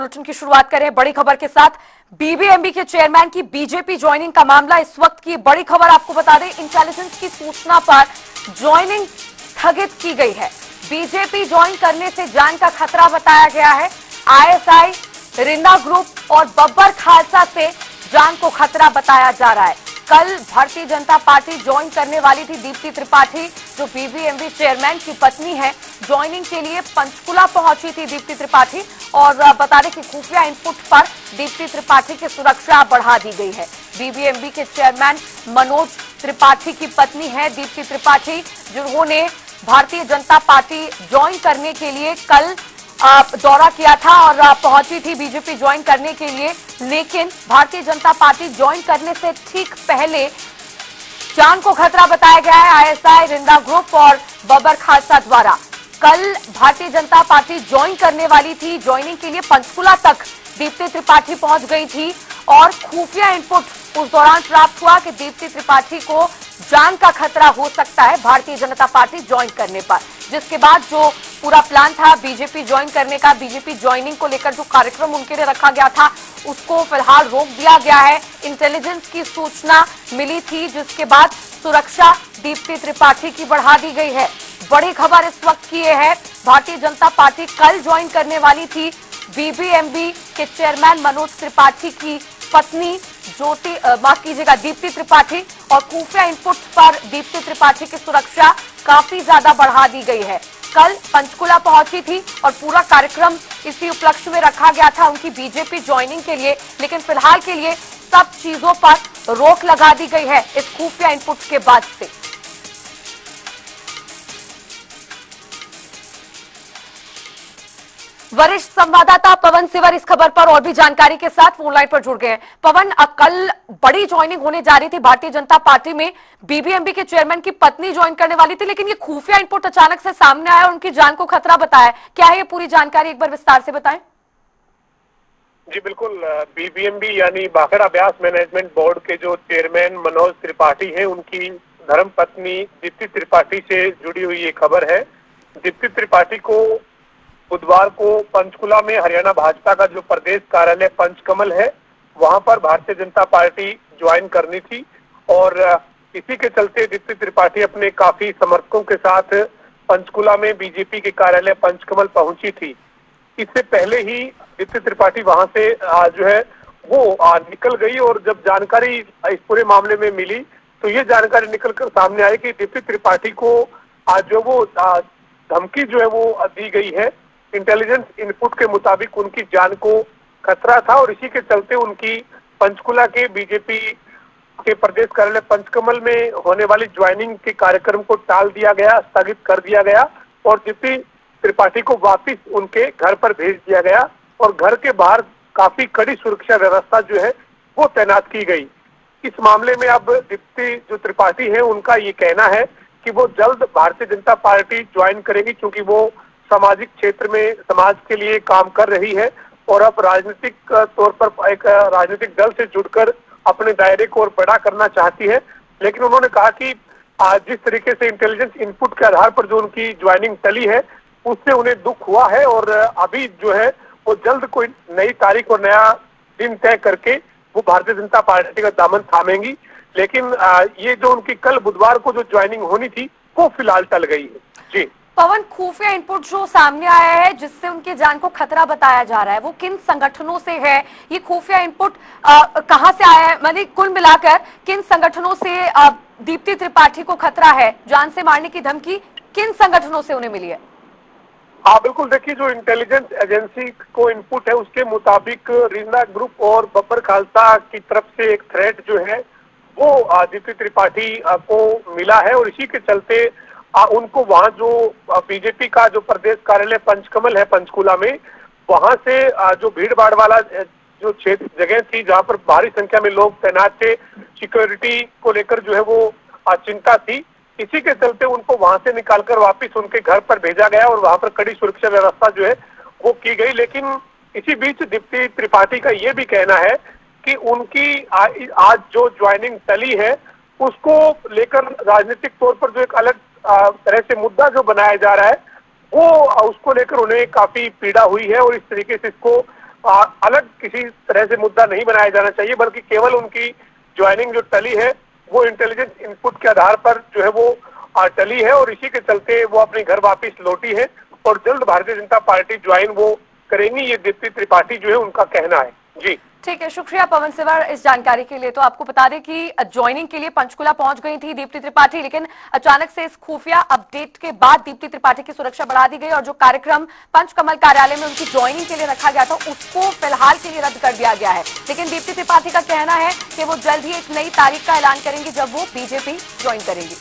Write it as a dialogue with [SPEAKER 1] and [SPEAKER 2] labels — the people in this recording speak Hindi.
[SPEAKER 1] बुलेटिन की शुरुआत करें बड़ी खबर के साथ। बीबीएमबी के चेयरमैन की बीजेपी ज्वाइनिंग का मामला इस वक्त की बड़ी खबर आपको बता दें। इंटेलिजेंस की सूचना पर ज्वाइनिंग स्थगित की गई है। बीजेपी ज्वाइन करने से जान का खतरा बताया गया है। आईएसआई, रिंदा ग्रुप और बब्बर खालसा से जान को खतरा बताया जा रहा है। कल भारतीय जनता पार्टी ज्वाइन करने वाली थी दीप्ति त्रिपाठी, जो बीबीएमबी चेयरमैन की पत्नी है। ज्वाइनिंग के लिए पंचकुला पहुंची थी दीप्ति त्रिपाठी और बता दें कि खुफिया इनपुट पर दीप्ति त्रिपाठी की सुरक्षा बढ़ा दी गई है। बीबीएमबी के चेयरमैन मनोज त्रिपाठी की पत्नी है दीप्ति त्रिपाठी, जिन्होंने भारतीय जनता पार्टी ज्वाइन करने के लिए कल दौरा किया था और पहुंची थी बीजेपी ज्वाइन करने के लिए। लेकिन भारतीय जनता पार्टी ज्वाइन करने से ठीक पहले जान को खतरा बताया गया है आईएसआई, रिंदा ग्रुप और बब्बर खालसा द्वारा। कल भारतीय जनता पार्टी ज्वाइन करने वाली थी। ज्वाइनिंग के लिए पंचकुला तक दीप्ति त्रिपाठी पहुंच गई थी और खुफिया इनपुट उस दौरान प्राप्त हुआ कि दीप्ति त्रिपाठी को जान का खतरा हो सकता है भारतीय जनता पार्टी ज्वाइन करने पर। जिसके बाद जो पूरा प्लान था बीजेपी ज्वाइन करने का, बीजेपी ज्वाइनिंग को लेकर जो कार्यक्रम उनके लिए रखा गया था, उसको फिलहाल रोक दिया गया है। इंटेलिजेंस की सूचना मिली थी, जिसके बाद सुरक्षा दीप्ति त्रिपाठी की बढ़ा दी गई है। बड़ी खबर इस वक्त की यह है, भारतीय जनता पार्टी कल ज्वाइन करने वाली थी। बीबीएमबी के चेयरमैन मनोज त्रिपाठी की पत्नी दीप्ति त्रिपाठी और खुफिया इनपुट पर दीप्ति त्रिपाठी की सुरक्षा काफी ज्यादा बढ़ा दी गई है। कल पंचकुला पहुंची थी और पूरा कार्यक्रम इसी उपलक्ष्य में रखा गया था उनकी बीजेपी ज्वाइनिंग के लिए। लेकिन फिलहाल के लिए सब चीजों पर रोक लगा दी गई है इस खुफिया इनपुट के बाद से। वरिष्ठ संवाददाता पवन सिवर इस खबर पर और भी जानकारी के साथ फोन लाइन पर जुड़ गए हैं। पवन, कल बड़ी ज्वाइनिंग होने जा रही थी भारतीय जनता पार्टी में, बीबीएमबी के चेयरमैन की पत्नी ज्वाइन करने वाली थी, लेकिन ये खुफिया इनपुट अचानक से सामने आया और उनकी जान को खतरा बताया। क्या है ये पूरी जानकारी, एक बार विस्तार से बताएं।
[SPEAKER 2] जी बिल्कुल, बीबीएमबी यानी भाखड़ा ब्यास मैनेजमेंट बोर्ड के जो चेयरमैन मनोज त्रिपाठी हैं, उनकी धर्म पत्नी दीप्ति त्रिपाठी से जुड़ी हुई ये खबर है। दीप्ति त्रिपाठी को बुधवार को पंचकुला में हरियाणा भाजपा का जो प्रदेश कार्यालय पंचकमल है, वहां पर भारतीय जनता पार्टी ज्वाइन करनी थी और इसी के चलते दीप्ति त्रिपाठी अपने काफी समर्थकों के साथ पंचकुला में बीजेपी के कार्यालय पंचकमल पहुंची थी। इससे पहले ही दीप्ति त्रिपाठी वहां से जो है वो निकल गई और जब जानकारी इस पूरे मामले में मिली तो ये जानकारी निकलकर सामने आई कि दीप्ति त्रिपाठी को जो वो धमकी जो है वो दी गई है। इंटेलिजेंस इनपुट के मुताबिक उनकी जान को खतरा था और इसी के चलते उनकी पंचकुला के बीजेपी के प्रदेश कार्यालय पंचकमल में होने वाली ज्वाइनिंग के कार्यक्रम को टाल दिया गया, स्थगित कर दिया गया और दीप्ति त्रिपाठी को वापस उनके घर पर भेज दिया गया और घर के बाहर काफी कड़ी सुरक्षा व्यवस्था जो है वो तैनात की गई। इस मामले में अब दीप्ति जो त्रिपाठी है, उनका ये कहना है कि वो जल्द भारतीय जनता पार्टी ज्वाइन करेगी, क्योंकि वो सामाजिक क्षेत्र में समाज के लिए काम कर रही है और अब राजनीतिक तौर पर एक राजनीतिक दल से जुड़कर अपने दायरे को और बड़ा करना चाहती है। लेकिन उन्होंने कहा कि जिस तरीके से इंटेलिजेंस इनपुट के आधार पर जो उनकी ज्वाइनिंग टली है, उससे उन्हें दुख हुआ है और अभी जो है वो जल्द कोई नई तारीख और नया दिन तय करके वो भारतीय जनता पार्टी का दामन थामेंगी। लेकिन ये जो उनकी कल बुधवार को जो ज्वाइनिंग होनी थी वो फिलहाल टल गई है। जी
[SPEAKER 1] पवन, खुफिया इनपुट जो सामने आया है जिससे उनकी जान को खतरा बताया जा रहा है, वो किन संगठनों से है? ये खुफिया इनपुट कहां से आया है? मतलब कुल मिलाकर किन संगठनों से दीप्ति त्रिपाठी को खतरा है? जान से मारने की धमकी किन संगठनों से उन्हें मिली है?
[SPEAKER 2] हाँ बिल्कुल, देखिए जो इंटेलिजेंस एजेंसी को इनपुट है उसके मुताबिक रिंदा ग्रुप और बब्बर खालसा की तरफ से एक थ्रेट जो है वो दीप्ति त्रिपाठी को मिला है और इसी के चलते उनको वहां जो बीजेपी का जो प्रदेश कार्यालय पंचकमल है पंचकुला में, वहां से जो भीड़ भाड़ वाला जो क्षेत्र जगह थी जहां पर भारी संख्या में लोग तैनात थे, सिक्योरिटी को लेकर जो है वो चिंता थी, इसी के चलते उनको वहां से निकालकर वापस उनके घर पर भेजा गया और वहां पर कड़ी सुरक्षा व्यवस्था जो है वो की गई। लेकिन इसी बीच दीप्ति त्रिपाठी का ये भी कहना है कि उनकी आज जो ज्वाइनिंग टली है उसको लेकर राजनीतिक तौर पर जो एक अलग तरह से मुद्दा जो बनाया जा रहा है वो उसको लेकर उन्हें काफी पीड़ा हुई है और इस तरीके से इसको अलग किसी तरह से मुद्दा नहीं बनाया जाना चाहिए, बल्कि केवल उनकी ज्वाइनिंग जो टली है वो इंटेलिजेंस इनपुट के आधार पर जो है वो टली है, और इसी के चलते वो अपने घर वापस लौटी है और जल्द भारतीय जनता पार्टी ज्वाइन वो करेंगी, ये दीप्ति त्रिपाठी जो है उनका कहना है। जी
[SPEAKER 1] ठीक है, शुक्रिया पवन सिवर इस जानकारी के लिए। तो आपको बता दें कि ज्वाइनिंग के लिए पंचकुला पहुंच गई थी दीप्ति त्रिपाठी, लेकिन अचानक से इस खुफिया अपडेट के बाद दीप्ति त्रिपाठी की सुरक्षा बढ़ा दी गई और जो कार्यक्रम पंचकमल कार्यालय में उनकी ज्वाइनिंग के लिए रखा गया था उसको फिलहाल के लिए रद्द कर दिया गया है। लेकिन दीप्ति त्रिपाठी का कहना है कि वो जल्द ही एक नई तारीख का ऐलान करेंगी जब वो बीजेपी ज्वाइन करेंगी।